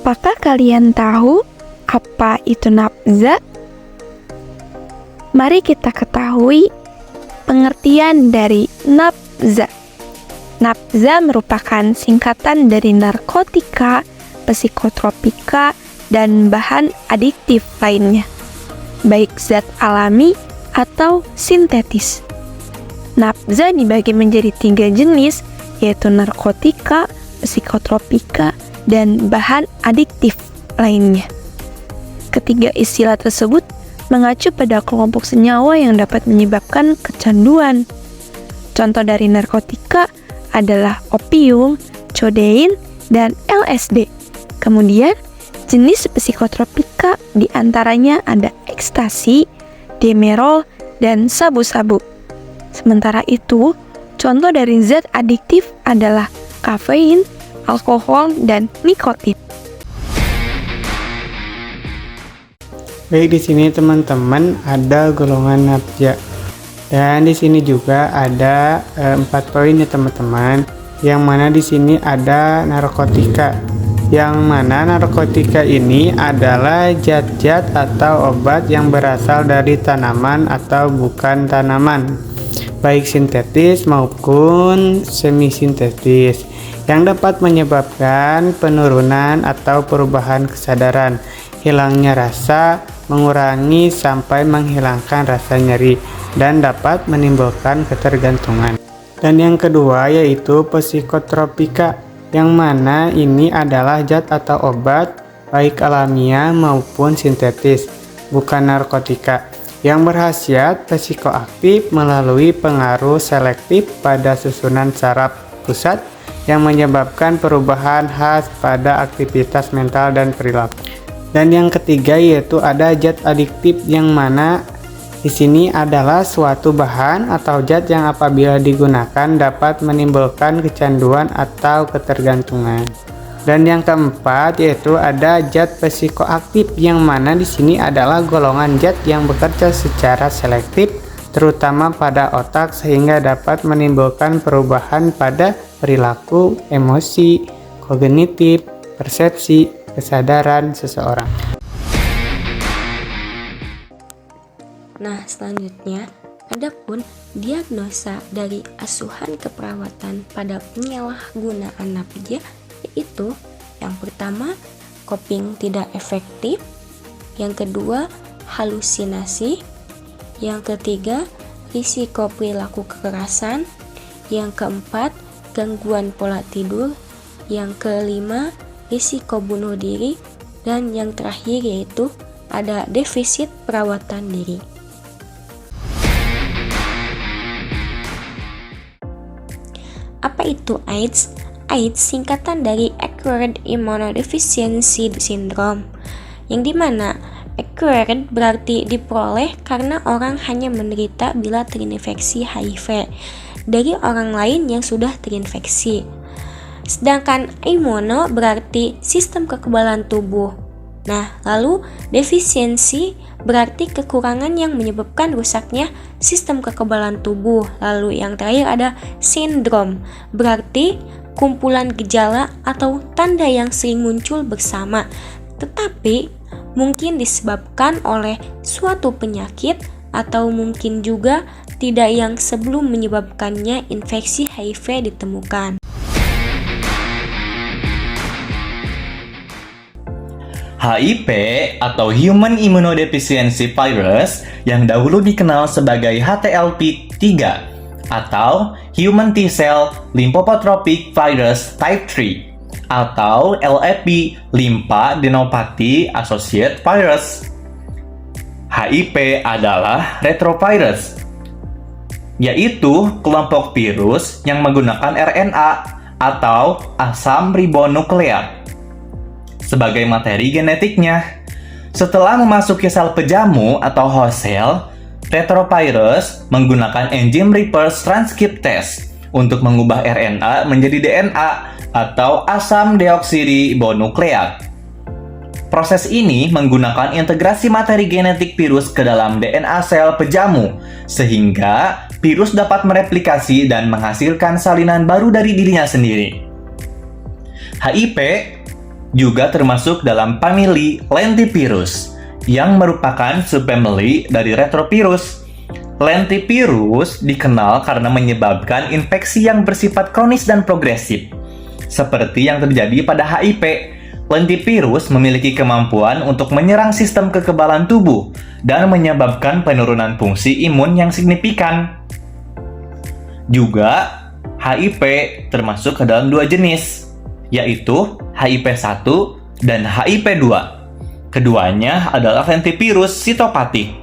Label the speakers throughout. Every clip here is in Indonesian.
Speaker 1: Apakah kalian tahu apa itu nafza? Mari kita ketahui pengertian dari nafza. Nafza merupakan singkatan dari narkotika, psikotropika, dan bahan adiktif lainnya, baik zat alami atau sintetis. Nafza dibagi menjadi 3 jenis, yaitu narkotika, psikotropika, dan bahan adiktif lainnya. Ketiga istilah tersebut mengacu pada kelompok senyawa yang dapat menyebabkan kecanduan. Contoh dari narkotika adalah opium, codein, dan LSD. Kemudian, jenis psikotropika diantaranya ada ekstasi, demerol, dan sabu-sabu. Sementara itu, contoh dari zat adiktif adalah kafein, alkohol, dan nikotin.
Speaker 2: Baik, di sini teman-teman ada golongan nafza. Dan di sini juga ada 4 poin ya teman-teman. Yang mana di sini ada narkotika. Yang mana narkotika ini adalah zat-zat atau obat yang berasal dari tanaman atau bukan tanaman, baik sintetis maupun semi-sintetis, yang dapat menyebabkan penurunan atau perubahan kesadaran, hilangnya rasa, mengurangi sampai menghilangkan rasa nyeri, dan dapat menimbulkan ketergantungan. Dan yang kedua yaitu psikotropika, yang mana ini adalah zat atau obat baik alamiah maupun sintetis, bukan narkotika, yang berkhasiat psikoaktif melalui pengaruh selektif pada susunan saraf pusat yang menyebabkan perubahan khas pada aktivitas mental dan perilaku. Dan yang ketiga yaitu ada zat adiktif, yang mana di sini adalah suatu bahan atau zat yang apabila digunakan dapat menimbulkan kecanduan atau ketergantungan. Dan yang keempat yaitu ada zat psikoaktif, yang mana di sini adalah golongan zat yang bekerja secara selektif terutama pada otak sehingga dapat menimbulkan perubahan pada perilaku, emosi, kognitif, persepsi, kesadaran seseorang.
Speaker 3: Nah, selanjutnya, adapun diagnosa dari asuhan keperawatan pada penyalahgunaan nafza yaitu yang pertama, coping tidak efektif, yang kedua, halusinasi, yang ketiga, risiko perilaku kekerasan, yang keempat, gangguan pola tidur, yang kelima, risiko bunuh diri, dan yang terakhir yaitu ada defisit perawatan diri. Apa itu AIDS? AIDS singkatan dari Acquired Immunodeficiency Syndrome, yang dimana acquired berarti diperoleh karena orang hanya menderita bila terinfeksi HIV dari orang lain yang sudah terinfeksi. Sedangkan immuno berarti sistem kekebalan tubuh. Nah, lalu defisiensi berarti kekurangan yang menyebabkan rusaknya sistem kekebalan tubuh. Lalu yang terakhir ada sindrom, berarti kumpulan gejala atau tanda yang sering muncul bersama, tetapi mungkin disebabkan oleh suatu penyakit atau mungkin juga tidak yang sebelum menyebabkannya infeksi HIV ditemukan.
Speaker 4: HIV atau Human Immunodeficiency Virus yang dahulu dikenal sebagai HTLV-3 atau Human T-Cell Lymphoprotrophic Virus Type 3 atau LAP Lymphadenopathy Associated Virus. HIV adalah retrovirus, yaitu kelompok virus yang menggunakan RNA atau asam ribonukleat sebagai materi genetiknya. Setelah memasuki sel pejamu atau host cell, retrovirus menggunakan enzim reverse transcriptase untuk mengubah RNA menjadi DNA atau asam deoksiribonukleat. Proses ini menggunakan integrasi materi genetik virus ke dalam DNA sel pejamu, sehingga virus dapat mereplikasi dan menghasilkan salinan baru dari dirinya sendiri. HIV juga termasuk dalam famili Lentivirus, yang merupakan subfamili dari Retrovirus. Lentivirus dikenal karena menyebabkan infeksi yang bersifat kronis dan progresif, seperti yang terjadi pada HIV. Lentivirus memiliki kemampuan untuk menyerang sistem kekebalan tubuh dan menyebabkan penurunan fungsi imun yang signifikan. Juga, HIV termasuk ke dalam dua jenis, yaitu HIV-1 dan HIV-2. Keduanya adalah lentivirus sitopatik.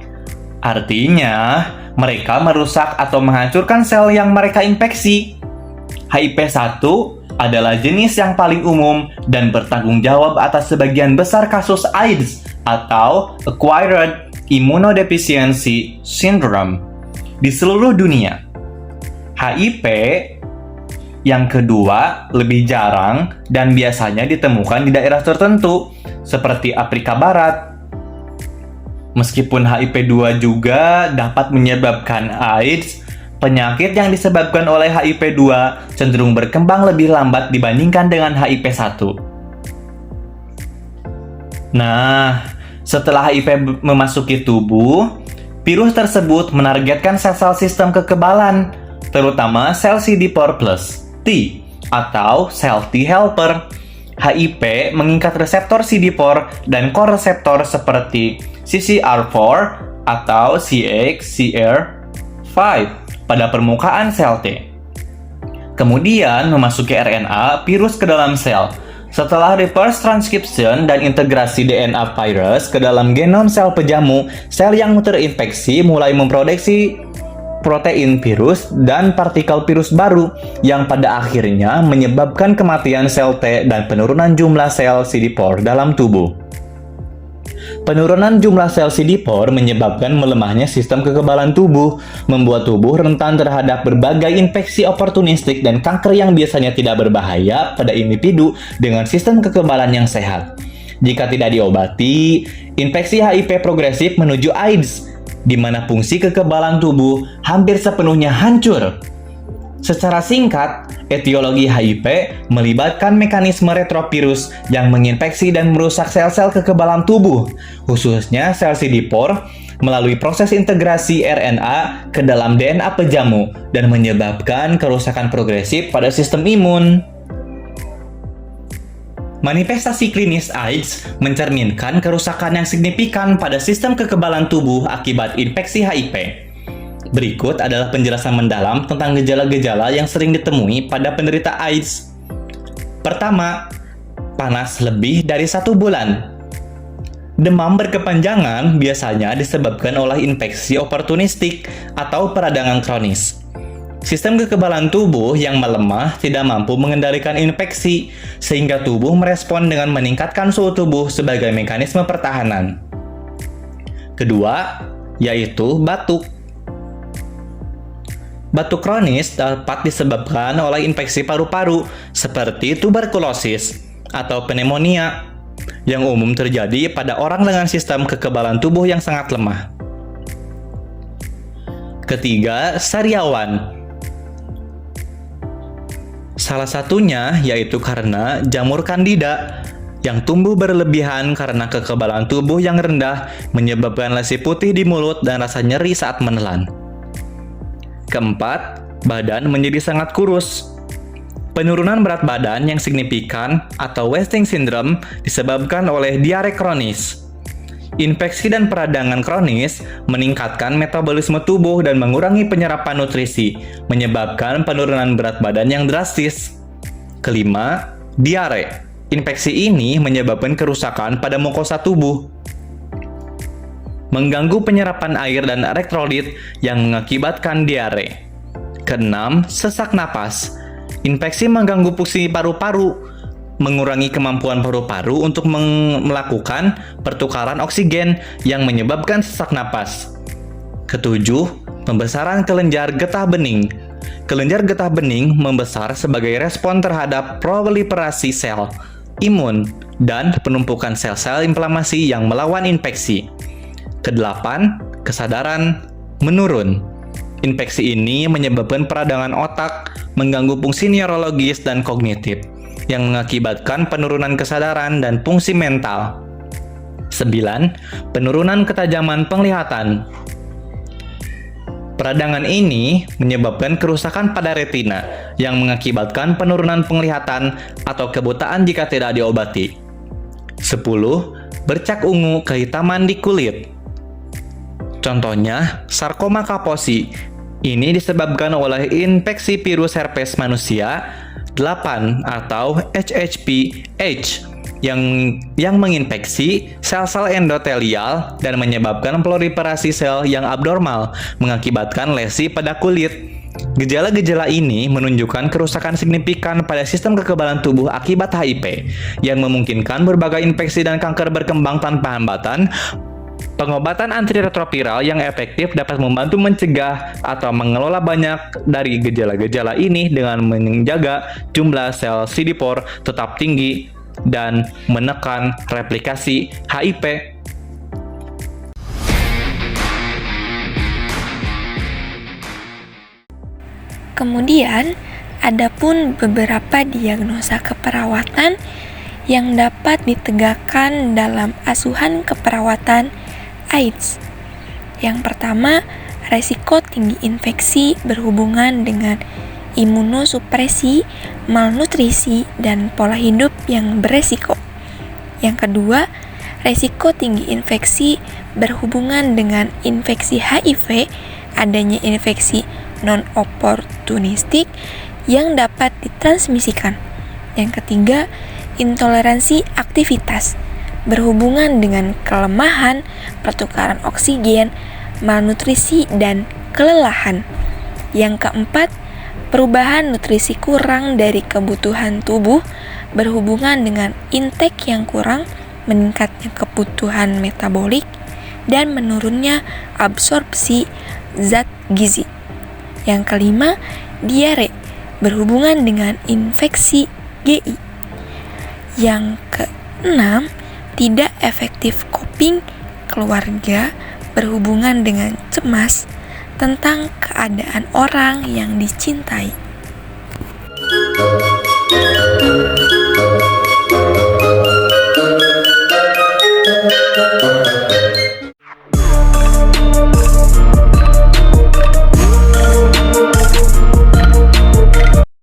Speaker 4: Artinya, mereka merusak atau menghancurkan sel yang mereka infeksi. HIV-1 adalah jenis yang paling umum dan bertanggung jawab atas sebagian besar kasus AIDS atau Acquired Immunodeficiency Syndrome di seluruh dunia. HIV yang kedua lebih jarang dan biasanya ditemukan di daerah tertentu seperti Afrika Barat. Meskipun HIV-2 juga dapat menyebabkan AIDS, penyakit yang disebabkan oleh HIV-2 cenderung berkembang lebih lambat dibandingkan dengan HIV-1. Nah, setelah HIV memasuki tubuh, virus tersebut menargetkan sel-sel sistem kekebalan, terutama sel CD4 plus T atau sel T helper. HIV mengikat reseptor CD4 dan koreseptor seperti CCR4 atau CXCR5 pada permukaan sel T. Kemudian memasuki RNA virus ke dalam sel. Setelah reverse transcription dan integrasi DNA virus ke dalam genom sel pejamu, sel yang terinfeksi mulai memproduksi protein virus dan partikel virus baru yang pada akhirnya menyebabkan kematian sel T dan penurunan jumlah sel CD4 dalam tubuh. Penurunan jumlah sel CD4 menyebabkan melemahnya sistem kekebalan tubuh, membuat tubuh rentan terhadap berbagai infeksi oportunistik dan kanker yang biasanya tidak berbahaya pada individu dengan sistem kekebalan yang sehat. Jika tidak diobati, infeksi HIV progresif menuju AIDS, di mana fungsi kekebalan tubuh hampir sepenuhnya hancur. Secara singkat, etiologi HIV melibatkan mekanisme retrovirus yang menginfeksi dan merusak sel-sel kekebalan tubuh, khususnya sel CD4, melalui proses integrasi RNA ke dalam DNA pejamu dan menyebabkan kerusakan progresif pada sistem imun. Manifestasi klinis AIDS mencerminkan kerusakan yang signifikan pada sistem kekebalan tubuh akibat infeksi HIV. Berikut adalah penjelasan mendalam tentang gejala-gejala yang sering ditemui pada penderita AIDS. Pertama, panas lebih dari 1 bulan. Demam berkepanjangan biasanya disebabkan oleh infeksi oportunistik atau peradangan kronis. Sistem kekebalan tubuh yang melemah tidak mampu mengendalikan infeksi, sehingga tubuh merespon dengan meningkatkan suhu tubuh sebagai mekanisme pertahanan. Kedua, yaitu batuk. Batuk kronis dapat disebabkan oleh infeksi paru-paru seperti tuberkulosis atau pneumonia yang umum terjadi pada orang dengan sistem kekebalan tubuh yang sangat lemah. Ketiga, sariawan. Salah satunya yaitu karena jamur Candida yang tumbuh berlebihan karena kekebalan tubuh yang rendah menyebabkan lesi putih di mulut dan rasa nyeri saat menelan. Keempat, badan menjadi sangat kurus. Penurunan berat badan yang signifikan atau wasting syndrome disebabkan oleh diare kronis. Infeksi dan peradangan kronis meningkatkan metabolisme tubuh dan mengurangi penyerapan nutrisi, menyebabkan penurunan berat badan yang drastis. Kelima, diare. Infeksi ini menyebabkan kerusakan pada mukosa tubuh, mengganggu penyerapan air dan elektrolit yang mengakibatkan diare. Keenam, sesak napas. Infeksi mengganggu fungsi paru-paru, mengurangi kemampuan paru-paru untuk melakukan pertukaran oksigen yang menyebabkan sesak napas. Ketujuh, pembesaran kelenjar getah bening. Kelenjar getah bening membesar sebagai respon terhadap proliferasi sel imun dan penumpukan sel-sel inflamasi yang melawan infeksi. Kedelapan, kesadaran menurun. Infeksi ini menyebabkan peradangan otak, mengganggu fungsi neurologis dan kognitif. yang mengakibatkan penurunan kesadaran dan fungsi mental. 9. Penurunan ketajaman penglihatan. Peradangan ini menyebabkan kerusakan pada retina yang mengakibatkan penurunan penglihatan atau kebutaan jika tidak diobati. 10. Bercak ungu kehitaman di kulit. Contohnya, sarkoma kaposi. Ini disebabkan oleh infeksi virus herpes manusia 8 atau HHPH yang menginfeksi sel-sel endotelial dan menyebabkan proliferasi sel yang abnormal, mengakibatkan lesi pada kulit. Gejala-gejala ini menunjukkan kerusakan signifikan pada sistem kekebalan tubuh akibat HIV, yang memungkinkan berbagai infeksi dan kanker berkembang tanpa hambatan. Pengobatan antiretroviral yang efektif dapat membantu mencegah atau mengelola banyak dari gejala-gejala ini dengan menjaga jumlah sel CD4 tetap tinggi dan menekan replikasi HIV.
Speaker 1: Kemudian, ada pun beberapa diagnosa keperawatan yang dapat ditegakkan dalam asuhan keperawatan AIDS. Yang pertama, resiko tinggi infeksi berhubungan dengan imunosupresi, malnutrisi, dan pola hidup yang beresiko. Yang kedua, resiko tinggi infeksi berhubungan dengan infeksi HIV, adanya infeksi non-oportunistik yang dapat ditransmisikan. Yang ketiga, intoleransi aktivitas berhubungan dengan kelemahan, pertukaran oksigen, malnutrisi, dan kelelahan. Yang keempat, perubahan nutrisi kurang dari kebutuhan tubuh berhubungan dengan intake yang kurang, meningkatnya kebutuhan metabolik, dan menurunnya absorpsi zat gizi. Yang kelima, diare berhubungan dengan infeksi GI. Yang keenam, tidak efektif coping keluarga berhubungan dengan cemas tentang keadaan orang yang dicintai.